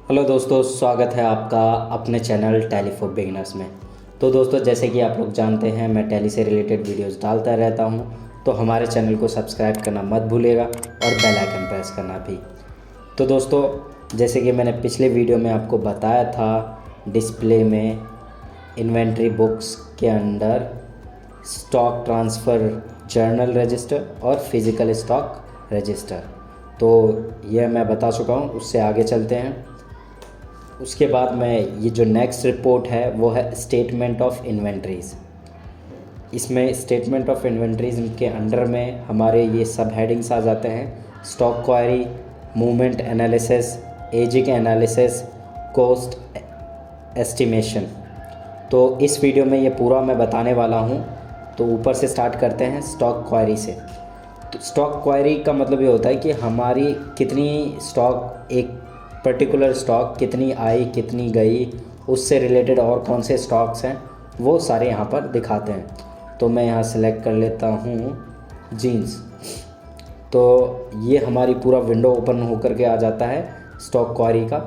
Hello दोस्तों, स्वागत है आपका अपने चैनल टैली फॉर बिगिनर्स में। तो दोस्तों, जैसे कि आप लोग जानते हैं, मैं टैली से रिलेटेड वीडियोस डालता रहता हूं, तो हमारे चैनल को सब्सक्राइब करना मत भूलिएगा और बेल आइकन प्रेस करना भी। तो दोस्तों, जैसे कि मैंने पिछले वीडियो में आपको बताया था, डिस्प्ले में इन्वेंट्री बुक्स के अंदर स्टॉक ट्रांसफ़र जर्नल रजिस्टर और फिज़िकल स्टॉक रजिस्टर, तो यह मैं बता चुका हूं। उससे आगे चलते हैं। उसके बाद में ये जो नेक्स्ट रिपोर्ट है वो है स्टेटमेंट ऑफ इन्वेंट्रीज़। इसमें स्टेटमेंट ऑफ इन्वेंट्रीज़ के अंडर में हमारे ये सब हेडिंग्स आ जाते हैं: stock query, movement analysis, ageing analysis, cost estimation. तो इस वीडियो में ये पूरा मैं बताने वाला हूँ। तो ऊपर से स्टार्ट करते हैं स्टॉक क्वायरी से। तो स्टॉक क्वायरी का मतलब ये होता है कि हमारी कितनी स्टॉक, एक पर्टिकुलर स्टॉक कितनी आई कितनी गई, उससे रिलेटेड और कौन से स्टॉक्स हैं वो सारे यहाँ पर दिखाते हैं। तो मैं यहाँ सेलेक्ट कर लेता हूँ जीन्स। तो ये हमारी पूरा विंडो ओपन होकर के आ जाता है स्टॉक क्वायरी का,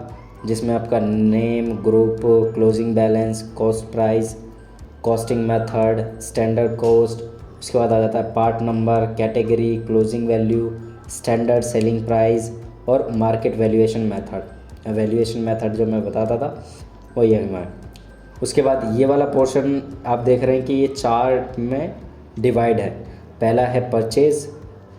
जिसमें आपका name, group, closing balance, cost price, costing method, standard cost. उसके बाद आ जाता है part number, category, closing value, standard selling price और market valuation method. Valuation method जो मैं बताता था वो ये है। उसके बाद ये वाला पोर्शन आप देख रहे हैं कि ये चार्ट में डिवाइड है। पहला है परचेज़,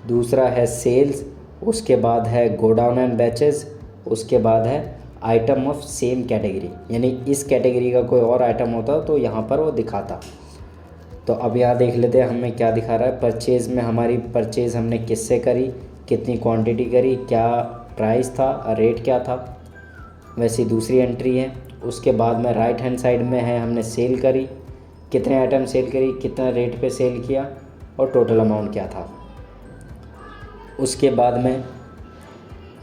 दूसरा है सेल्स, उसके बाद है गोडाउन एंड बैचेस, उसके बाद है आइटम ऑफ सेम कैटेगरी, यानी इस कैटेगरी का कोई और आइटम होता तो यहाँ पर वो दिखाता। तो अब यहाँ देख लेते हैं हमें क्या दिखा रहा है। परचेज़ में हमारी परचेज़ हमने किससे करी, कितनी क्वांटिटी करी, क्या प्राइस था, रेट क्या था, वैसी दूसरी एंट्री है। उसके बाद में राइट हैंड साइड में है हमने सेल करी, कितने आइटम सेल करी, कितना रेट पे सेल किया और टोटल अमाउंट क्या था। उसके बाद में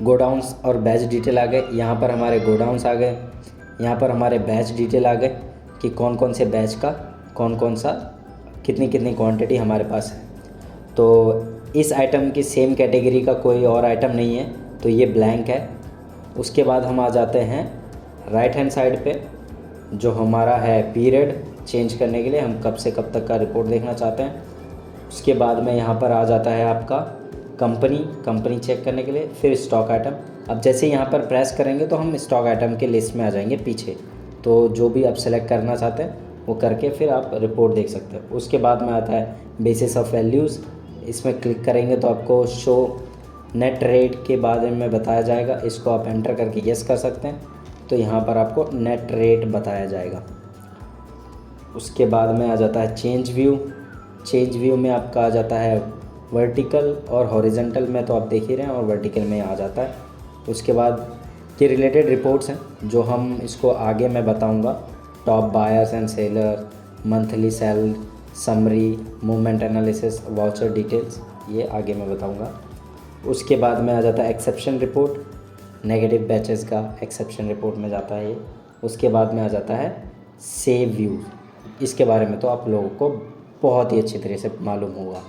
गोडाउंस और बैच डिटेल आ गए। यहाँ पर हमारे गोडाउंस आ गए, यहाँ पर हमारे बैच डिटेल आ गए कि कौन कौन से बैच का कौन कौन सा कितनी कितनी क्वांटिटी हमारे पास है। तो इस आइटम की सेम कैटेगरी का कोई और आइटम नहीं है, तो ये ब्लैंक है। उसके बाद हम आ जाते हैं राइट हैंड साइड पे, जो हमारा है पीरियड चेंज करने के लिए, हम कब से कब तक का रिपोर्ट देखना चाहते हैं। उसके बाद में यहाँ पर आ जाता है आपका कंपनी चेक करने के लिए, फिर स्टॉक आइटम। अब जैसे यहाँ पर प्रेस करेंगे तो हम स्टॉक आइटम के लिस्ट में आ जाएंगे पीछे। तो जो भी आप सेलेक्ट करना चाहते हैं वो करके फिर आप रिपोर्ट देख सकते हैं। उसके बाद में आता है बेसिस ऑफ वैल्यूज़। इसमें क्लिक करेंगे तो आपको शो नेट रेट के बारे में बताया जाएगा। इसको आप एंटर करके यस कर सकते हैं, तो यहाँ पर आपको नेट रेट बताया जाएगा। उसके बाद में आ जाता है चेंज व्यू। चेंज व्यू में आपका आ जाता है वर्टिकल और हॉरिजॉन्टल में, तो आप देख ही रहे हैं, और वर्टिकल में आ जाता है। उसके बाद ये रिलेटेड रिपोर्ट्स हैं जो हम इसको आगे मैं बताऊंगा। Top buyers and seller, monthly cell summary, movement analysis, voucher details, ये आगे मैं बताऊंगा। उसके बाद में आ जाता है एक्सेप्शन रिपोर्ट, नेगेटिव बैचेस का एक्सेप्शन रिपोर्ट में जाता है ये। उसके बाद में आ जाता है सेव व्यू। इसके बारे में तो आप लोगों को बहुत ही अच्छी तरह से मालूम होगा।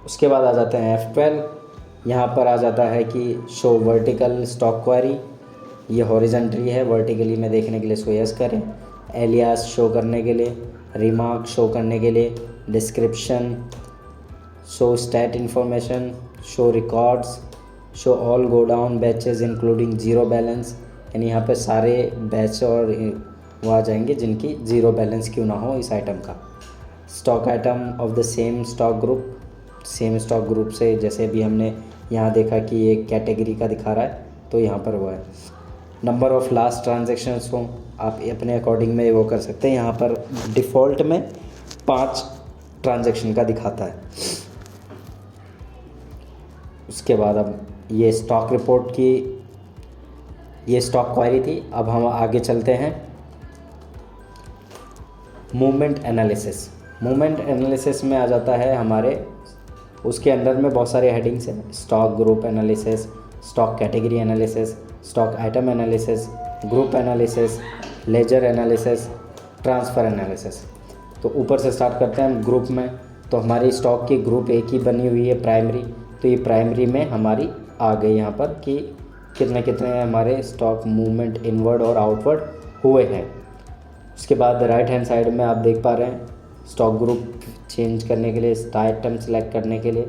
उसके बाद आ जाते हैं F12। यहाँ पर आ जाता है कि शो वर्टिकल स्टॉक क्वायरी, ये हॉरिजॉन्टली है, वर्टिकली में देखने के लिए इसको यस करें। एलियास शो करने के लिए, रिमार्क शो करने के लिए, description, show stat information, show records, show all godown batches including zero balance, यानी यहाँ पे सारे बैच और वो आ जाएंगे जिनकी ज़ीरो बैलेंस क्यों ना हो इस आइटम का। Stock item of the same stock group, same stock group से, जैसे भी हमने यहाँ देखा कि ये कैटेगरी का दिखा रहा है तो यहाँ पर वो है। नंबर ऑफ़ लास्ट ट्रांजेक्शन्स को आप अपने अकॉर्डिंग में वो कर सकते हैं। यहाँ पर डिफ़ॉल्ट में 5 ट्रांजेक्शन का दिखाता है। उसके बाद अब ये स्टॉक रिपोर्ट की, ये स्टॉक क्वायरी थी। अब हम आगे चलते हैं मूवमेंट एनालिसिस। मूवमेंट एनालिसिस में आ जाता है हमारे, उसके अंदर में बहुत सारे हेडिंग्स हैं: stock group analysis, stock category analysis, stock item analysis, group analysis, ledger analysis, transfer analysis. तो ऊपर से स्टार्ट करते हैं ग्रुप में। तो हमारी स्टॉक की ग्रुप एक ही बनी हुई है, प्राइमरी। तो ये प्राइमरी में हमारी आ गई यहाँ पर कि कितने कितने हमारे स्टॉक मूवमेंट इनवर्ड और आउटवर्ड हुए हैं। उसके बाद राइट हैंड साइड में आप देख पा रहे हैं स्टॉक ग्रुप चेंज करने के लिए, आइटम सेलेक्ट करने के लिए,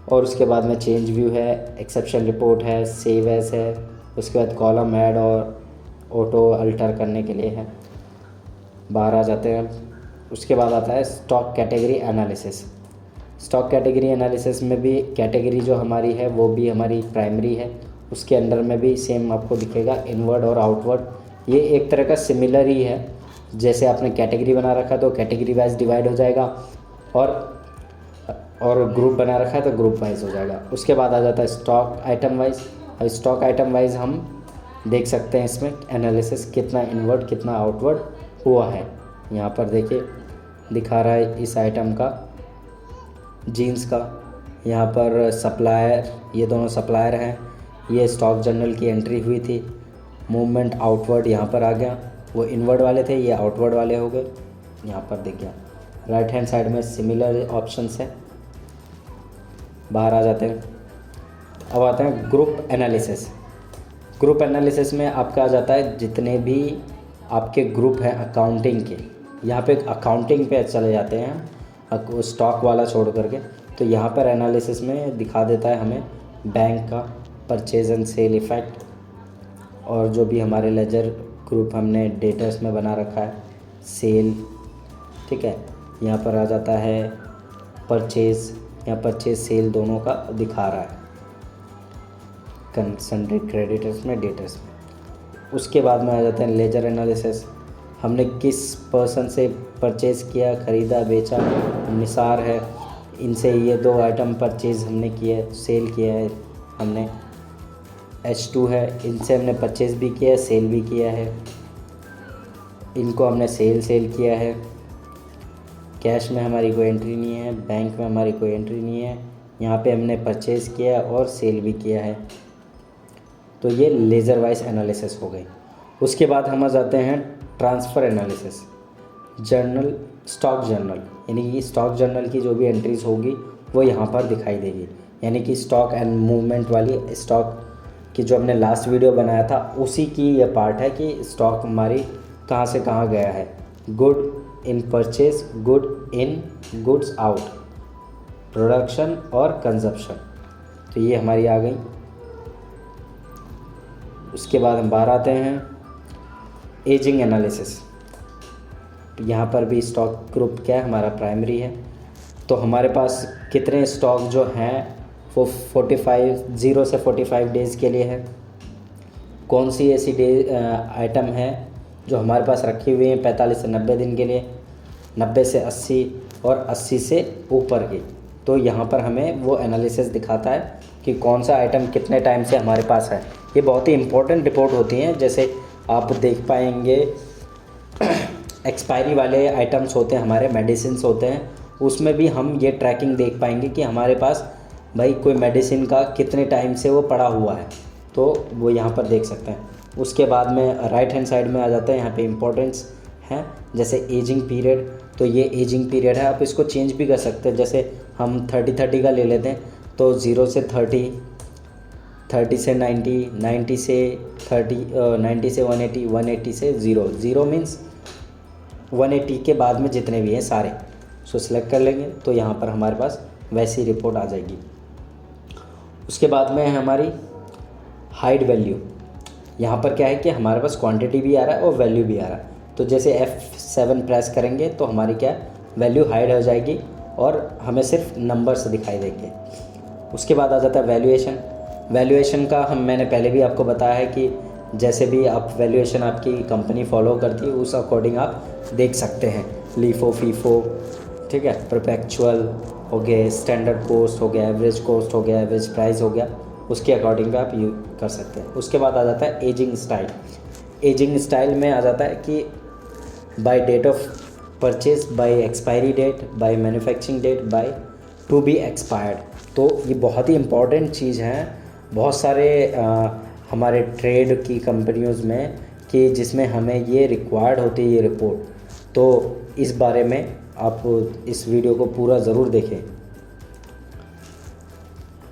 और उसके बाद में चेंज व्यू है, एक्सेप्शन रिपोर्ट है, सेव एज है, उसके बाद कॉलम ऐड और ऑटो अल्टर करने के लिए है। बाहर आ जाते हैं। उसके बाद आता है stock category analysis. Stock category analysis में भी कैटेगरी जो हमारी है वो भी हमारी प्राइमरी है, उसके अंडर में भी सेम आपको दिखेगा इनवर्ड और आउटवर्ड। ये एक तरह का सिमिलर ही है, जैसे आपने कैटेगरी बना रखा तो कैटेगरी वाइज डिवाइड हो जाएगा, और ग्रुप बना रखा है तो ग्रुप वाइज हो जाएगा। उसके बाद आ जाता है स्टॉक आइटम वाइज। और स्टॉक आइटम वाइज हम देख सकते हैं इसमें एनालिसिस कितना इनवर्ड कितना आउटवर्ड हुआ है। यहाँ पर देखिए दिखा रहा है इस आइटम का, जीन्स का। यहाँ पर सप्लायर, ये दोनों सप्लायर हैं, ये स्टॉक जर्नल की एंट्री हुई थी। मूवमेंट आउटवर्ड यहाँ पर आ गया, वो इनवर्ड वाले थे, ये आउटवर्ड वाले हो गए। यहाँ पर दिख गया। राइट हैंड साइड में सिमिलर ऑप्शंस है। बाहर आ जाते हैं। अब आते हैं ग्रुप एनालिसिस। ग्रुप एनालिसिस में आपका आ जाता है जितने भी आपके ग्रुप हैं अकाउंटिंग के, यहाँ पे अकाउंटिंग पे चले जाते हैं स्टॉक वाला छोड़ करके। तो यहाँ पर एनालिसिस में दिखा देता है हमें बैंक का परचेज एंड सेल इफ़ेक्ट, और जो भी हमारे लेजर ग्रुप हमने डेटर्स में बना रखा है, सेल, ठीक है। यहाँ पर आ जाता है परचेज़, यहाँ परचेज सेल दोनों का दिखा रहा है सन्ड्री क्रेडिटर्स में, डेटर्स में। उसके बाद में आ जाते हैं लेजर एनालिसिस। हमने किस पर्सन से परचेज़ किया, ख़रीदा, बेचा, निसार है, इनसे ये 2 आइटम परचेज़ हमने किया है, सेल किया है हमने। H2 है, इनसे हमने परचेज़ भी किया है, सेल भी किया है, इनको हमने सेल किया है। कैश में हमारी कोई एंट्री नहीं है, बैंक में हमारी कोई एंट्री नहीं है, यहाँ पे हमने परचेज़ किया और सेल भी किया है। तो ये लेज़र वाइज एनालिसिस हो गई। उसके बाद हम आ जाते हैं transfer analysis. Journal, stock journal, यानी कि स्टॉक जर्नल की जो भी एंट्रीज़ होगी वो यहाँ पर दिखाई देगी। यानी कि स्टॉक एंड मूवमेंट वाली, स्टॉक की जो हमने लास्ट वीडियो बनाया था उसी की ये पार्ट है कि स्टॉक हमारी कहाँ से कहाँ गया है। Good in purchase, good in, goods out, production और कंजप्शन। तो ये हमारी आ गई। उसके बाद हम बाहर आते हैं एजिंग एनालिसिस। यहाँ पर भी स्टॉक ग्रुप क्या है, हमारा प्राइमरी है। तो हमारे पास कितने स्टॉक जो हैं वो 0 से 45 डेज़ के लिए है। कौन सी ऐसी आइटम है जो हमारे पास रखी हुई है 45 से 90 दिन के लिए, 90 से 80 और 80 से ऊपर की। तो यहाँ पर हमें वो एनालिसिस दिखाता है कि कौन सा आइटम कितने टाइम से हमारे पास है। ये बहुत ही इम्पोर्टेंट रिपोर्ट होती हैं। जैसे आप देख पाएंगे एक्सपायरी वाले आइटम्स होते हैं हमारे, मेडिसिन्स होते हैं, उसमें भी हम ये ट्रैकिंग देख पाएंगे कि हमारे पास भाई कोई मेडिसिन का कितने टाइम से वो पड़ा हुआ है, तो वो यहाँ पर देख सकते हैं। उसके बाद में राइट हैंड साइड में आ जाता है, यहाँ पे इम्पोर्टेंस है जैसे एजिंग पीरियड। तो ये एजिंग पीरियड है, आप इसको चेंज भी कर सकते हैं। जैसे हम 30 का ले लेते हैं तो 0 से 30, 30 से 90, 90 से 30, 90 से 180, 180 से 0, 0 मीन्स 180 के बाद में जितने भी हैं सारे, सो सिलेक्ट कर लेंगे तो यहाँ पर हमारे पास वैसी रिपोर्ट आ जाएगी। उसके बाद में है हमारी हाइड वैल्यू। यहाँ पर क्या है कि हमारे पास क्वांटिटी भी आ रहा है और वैल्यू भी आ रहा है। तो जैसे F7 प्रेस करेंगे तो हमारी क्या वैल्यू हाइड हो जाएगी और हमें सिर्फ नंबर्स दिखाई देंगे। उसके बाद आ जाता है वैल्यूएशन। वैल्यूएशन का मैंने पहले भी आपको बताया है कि जैसे भी आप वैल्यूएशन आपकी कंपनी फॉलो करती है उस अकॉर्डिंग आप देख सकते हैं। लीफो, फीफो, ठीक है, परपेचुअल हो गए, स्टैंडर्ड कॉस्ट हो गया, एवरेज कॉस्ट हो गया, एवरेज प्राइस हो गया, उसके अकॉर्डिंग भी आप यूज कर सकते हैं। उसके बाद आ जाता है एजिंग स्टाइल। एजिंग स्टाइल में आ जाता है कि by date of purchase, by expiry date, by manufacturing date, by to be expired. तो ये बहुत ही इम्पॉर्टेंट चीज़ है बहुत सारे हमारे ट्रेड की कंपनियों में कि जिसमें हमें ये रिक्वायर्ड होती है ये रिपोर्ट। तो इस बारे में आप इस वीडियो को पूरा ज़रूर देखें।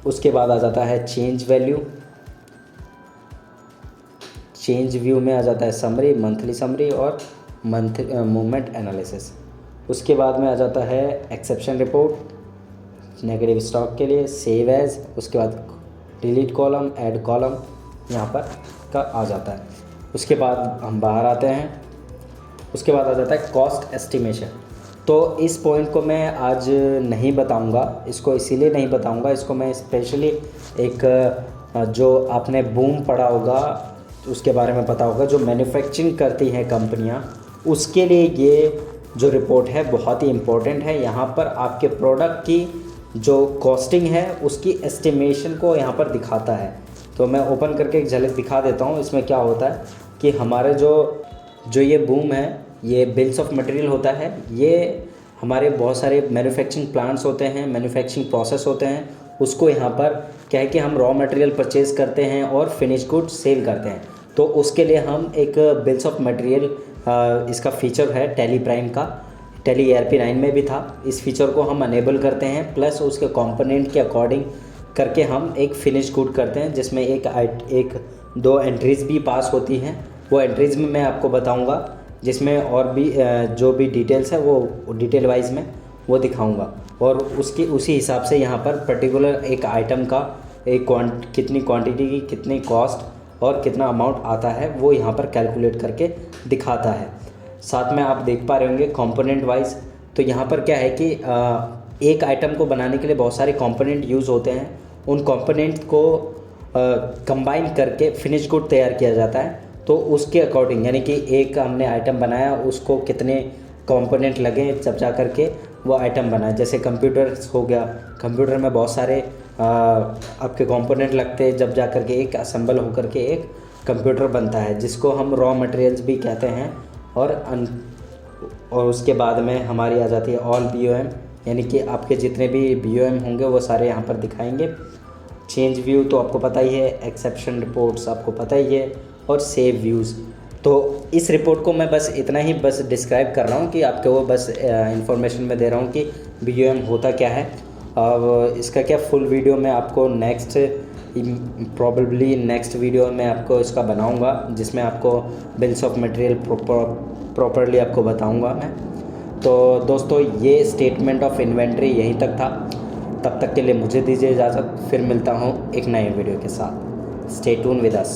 उसके बाद आ जाता है चेंज वैल्यू। चेंज व्यू में आ जाता है समरी, मंथली समरी और मूवमेंट एनालिसिस। उसके बाद में आ जाता है एक्सेप्शन रिपोर्ट नेगेटिव स्टॉक के लिए, सेव एज, उसके बाद डिलीट कॉलम, ऐड कॉलम यहाँ पर का आ जाता है। उसके बाद हम बाहर आते हैं, उसके बाद आ जाता है कॉस्ट एस्टिमेशन। तो इस पॉइंट को मैं आज नहीं बताऊंगा, इसको इसीलिए नहीं बताऊंगा, इसको मैं स्पेशली एक जो आपने बूम पढ़ा होगा उसके बारे में पता होगा, जो मैन्युफैक्चरिंग करती हैं कंपनियां, उसके लिए ये जो रिपोर्ट है बहुत ही इम्पोर्टेंट है। यहाँ पर आपके प्रोडक्ट की जो कॉस्टिंग है उसकी एस्टिमेशन को यहाँ पर दिखाता है। तो मैं ओपन करके एक झलक दिखा देता हूँ। इसमें क्या होता है कि हमारे जो ये बूम है, ये बिल्स ऑफ मटेरियल होता है, ये हमारे बहुत सारे मैन्युफैक्चरिंग प्लांट्स होते हैं, मैन्युफैक्चरिंग प्रोसेस होते हैं, उसको यहाँ पर क्या है कि हम रॉ मटेरियल परचेज़ करते हैं और फिनिश गुड सेल करते हैं। तो उसके लिए हम एक बिल्स ऑफ मटेरियल, इसका फीचर है टैली प्राइम का, टैली ERP9 में भी था, इस फीचर को हम अनेबल करते हैं, प्लस उसके कंपोनेंट के अकॉर्डिंग करके हम एक फिनिश गुड करते हैं, जिसमें एक दो एंट्रीज़ भी पास होती हैं। वो एंट्रीज़ में मैं आपको बताऊंगा, जिसमें और भी जो भी डिटेल्स है वो डिटेल वाइज में वो दिखाऊंगा, और उसी हिसाब से यहाँ पर पर्टिकुलर एक आइटम का कितनी क्वांटिटी की कितनी कॉस्ट और कितना अमाउंट आता है वो यहाँ पर कैलकुलेट करके दिखाता है। साथ में आप देख पा रहे होंगे कंपोनेंट वाइज। तो यहाँ पर क्या है कि एक आइटम को बनाने के लिए बहुत सारे कंपोनेंट यूज़ होते हैं, उन कंपोनेंट को कंबाइन करके फिनिश गुड तैयार किया जाता है। तो उसके अकॉर्डिंग, यानी कि एक हमने आइटम बनाया, उसको कितने कंपोनेंट लगे जब जा कर के वो आइटम बना। जैसे कंप्यूटर हो गया, कंप्यूटर में बहुत सारे आपके कंपोनेंट लगते हैं, जब जा कर के एक असेंबल होकर के एक कंप्यूटर बनता है, जिसको हम रॉ मटेरियल्स भी कहते हैं। और उसके बाद में हमारी आ जाती है ऑल BOM, यानी कि आपके जितने भी BOM होंगे वो सारे यहाँ पर दिखाएंगे। चेंज व्यू तो आपको पता ही है, एक्सेप्शन रिपोर्ट्स आपको पता ही है, और सेव व्यूज़। तो इस रिपोर्ट को मैं बस इतना ही डिस्क्राइब कर रहा हूँ कि आपके वो बस इंफॉर्मेशन में दे रहा हूँ कि BOM होता क्या है। अब इसका क्या फुल वीडियो मैं आपको प्रॉबेबली नेक्स्ट वीडियो में आपको इसका बनाऊंगा, जिसमें आपको बिल्स ऑफ मटेरियल प्रॉपरली आपको बताऊंगा मैं। तो दोस्तों ये स्टेटमेंट ऑफ इन्वेंट्री यहीं तक था। तब तक के लिए मुझे दीजिए इजाज़त, फिर मिलता हूँ एक नए वीडियो के साथ। Stay tune with us.